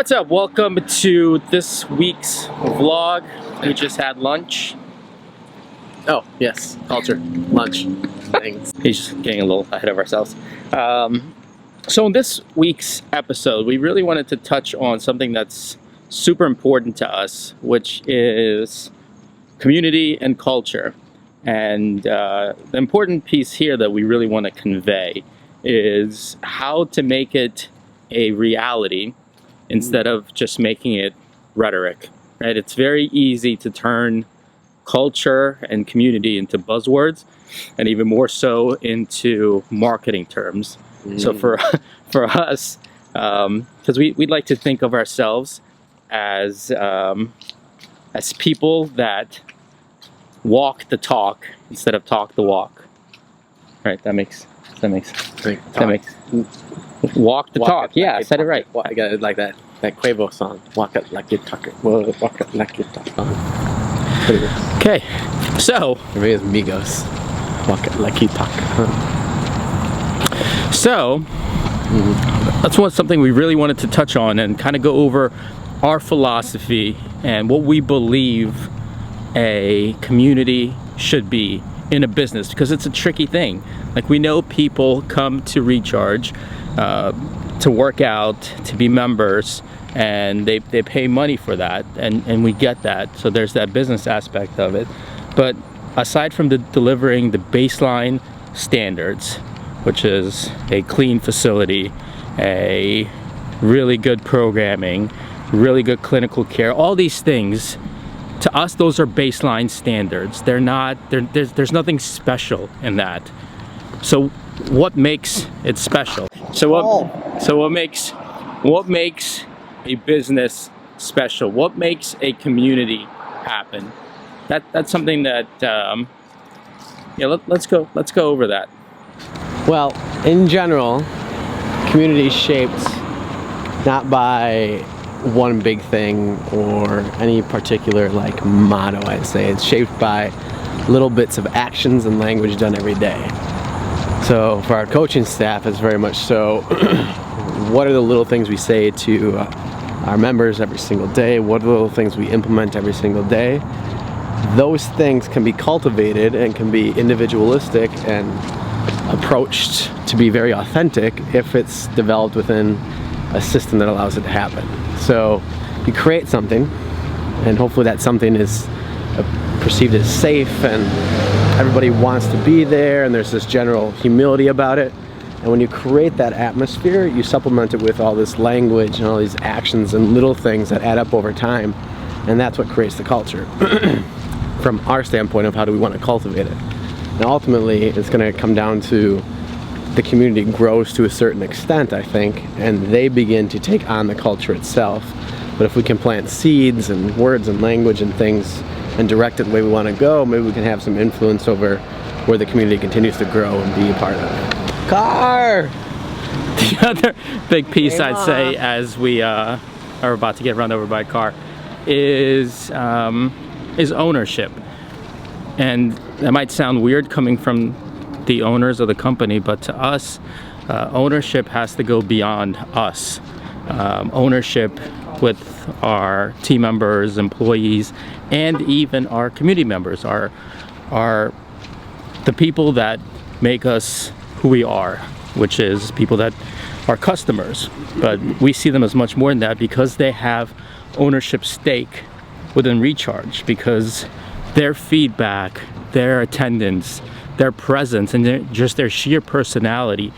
What's up? Welcome to this week's vlog. We just had lunch. Oh, yes. Culture. Lunch. Things. He's just getting a little ahead of ourselves. So in this week's episode, we really wanted to touch on something that's super important to us, which is community and culture. And the important piece here that we really want to convey is how to make it a reality instead of just making it rhetoric, right? It's very easy to turn culture and community into buzzwords, and even more so into marketing terms. So for us, because we'd like to think of ourselves as people that walk the talk instead of talk the walk. Right? That makes walk the talk. Yeah, I said it right. I got it like that Quavo song. Walk it like you talk it. Walk it like you talk it. Okay, so maybe it's Migos. Walk it like you talk it. So that's something we really wanted to touch on and kind of go over our philosophy and what we believe a community should be in a business, because it's a tricky thing. Like, we know people come to Recharge to work out, to be members, and they pay money for that, and we get that. So there's that business aspect of it. But aside from delivering the baseline standards, which is a clean facility, a really good programming, really good clinical care, all these things, to us, those are baseline standards. They're not, there's nothing special in that. So what makes it special? So what makes a business special? What makes a community happen? That's something that let's go over that. Well, in general, community is shaped not by one big thing or any particular motto. I'd say it's shaped by little bits of actions and language done every day. So for our coaching staff, it's very much so what are the little things we say to our members every single day? What are the little things we implement every single day? Those things can be cultivated and can be individualistic and approached to be very authentic if it's developed within a system that allows it to happen. So you create something, and hopefully that something is perceived as safe and everybody wants to be there, and there's this general humility about it. And when you create that atmosphere, you supplement it with all this language and all these actions and little things that add up over time, and that's what creates the culture from our standpoint of how do we want to cultivate it. And ultimately, it's going to come down to the community grows to a certain extent, I think, and they begin to take on the culture itself. But if we can plant seeds and words and language and things and direct it the way we want to go, maybe we can have some influence over where the community continues to grow and be a part of. Car! The other big piece I'd say as we are about to get run over by a car is ownership. And that might sound weird coming from the owners of the company, but to us, ownership has to go beyond us. Ownership with our team members, employees, and even our community members are the people that make us who we are, which is people that are customers. But we see them as much more than that, because they have ownership stake within Recharge, because their feedback, their attendance, their presence, and just their sheer personality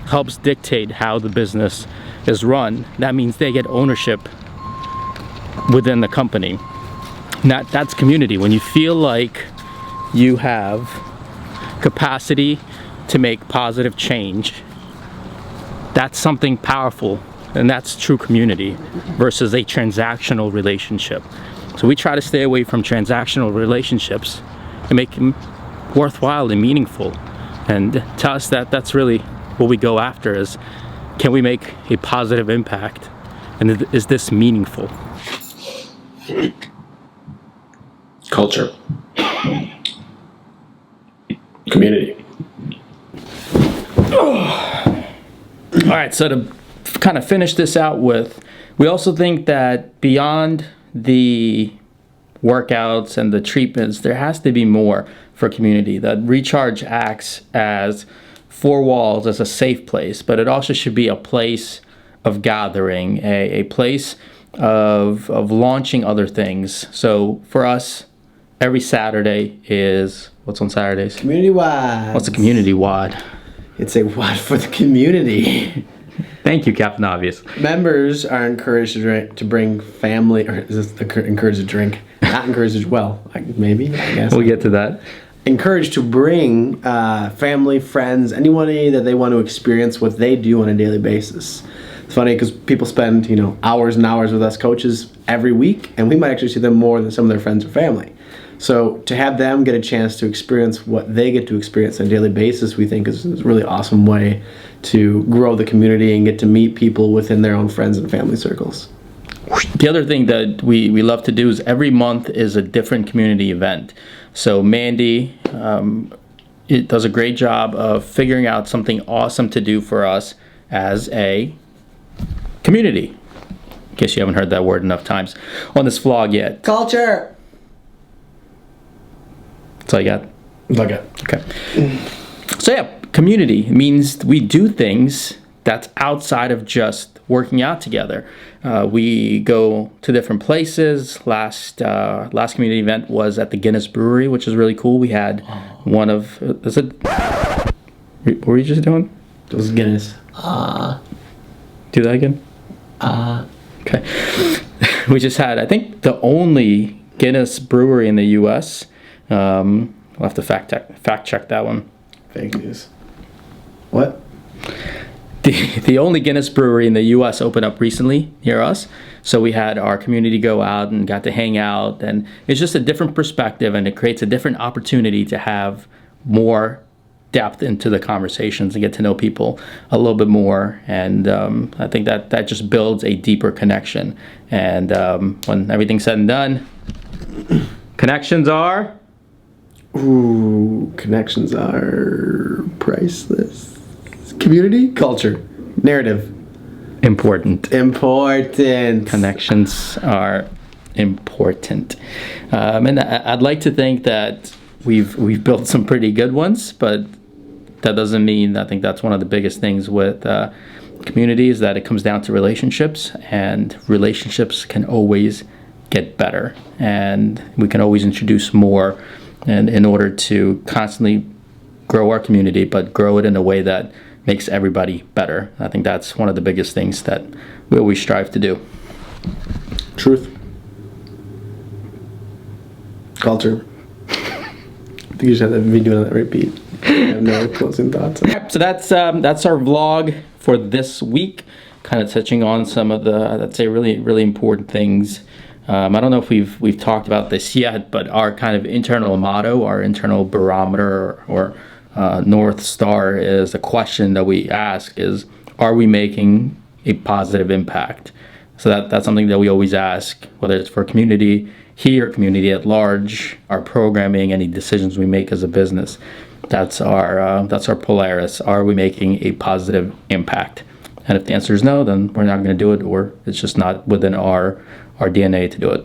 helps dictate how the business is run. That means they get ownership within the company. That's community. When you feel like you have capacity to make positive change, that's something powerful, and that's true community versus a transactional relationship. So we try to stay away from transactional relationships and make them worthwhile and meaningful. And to us, that's really what we go after, is can we make a positive impact, and is this meaningful? Culture. Community. All right, so to kind of finish this out with, we also think that beyond the workouts and the treatments, there has to be more for community. That Recharge acts as 4 walls, as a safe place, but it also should be a place of gathering, a place of launching other things. So for us, every Saturday is, what's on Saturdays? Community WOD. What's a community WOD? It's a WOD for the community. Thank you, Captain Obvious. Members are encouraged to bring family, or is this encouraged to drink? Not encouraged as well, maybe, I guess. We'll get to that. Encouraged to bring family, friends, anybody that they want to experience what they do on a daily basis. It's funny because people spend, hours and hours with us coaches every week, and we might actually see them more than some of their friends or family. So to have them get a chance to experience what they get to experience on a daily basis, we think is a really awesome way to grow the community and get to meet people within their own friends and family circles. The other thing that we love to do is every month is a different community event. So Mandy it does a great job of figuring out something awesome to do for us as a community. In case you haven't heard that word enough times on this vlog yet. Culture! That's all you got? Okay. So yeah, community means we do things that's outside of just working out together. We go to different places. Last community event was at the Guinness Brewery, which is really cool. We had one of, is it, what were you just doing? It was Guinness. Do that again? Okay. We just had, I think, the only Guinness brewery in the U.S. We'll have to fact check that one. Fake news. What? The only Guinness brewery in the U.S. opened up recently near us. So we had our community go out and got to hang out. And it's just a different perspective, and it creates a different opportunity to have more depth into the conversations and get to know people a little bit more. And I think that just builds a deeper connection. And when everything's said and done, connections are? Ooh, connections are priceless. Community, culture, narrative. Important. Connections are important. And I'd like to think that we've built some pretty good ones, but that doesn't mean, I think that's one of the biggest things with community is that it comes down to relationships, and relationships can always get better, and we can always introduce more, and in order to constantly grow our community, but grow it in a way that makes everybody better. I think that's one of the biggest things that we always strive to do. Truth. Culture. I think you just have to be doing that repeat. I have no closing thoughts. So that's our vlog for this week, kind of touching on some of the, I'd say, really, really important things. I don't know if we've talked about this yet, but our kind of internal motto, our internal barometer or North Star is a question that we ask is, are we making a positive impact? So that's something that we always ask, whether it's for community here, community at large, our programming, any decisions we make as a business. That's our Polaris. Are we making a positive impact? And if the answer is no, then we're not going to do it, or it's just not within our DNA to do it.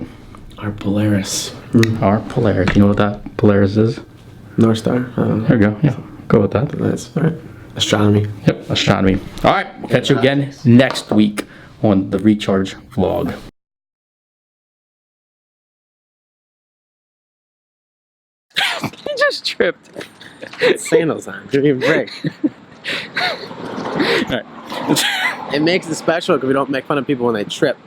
Our Polaris. Our Polaris. You know what that Polaris is? North Star. There we go. Yeah, go with that. That's all right. Astronomy. Yep, astronomy. All right, we'll catch you again next week on the Recharge vlog. He just tripped. Sandals on. Give me a break. All right. It makes it special because we don't make fun of people when they trip.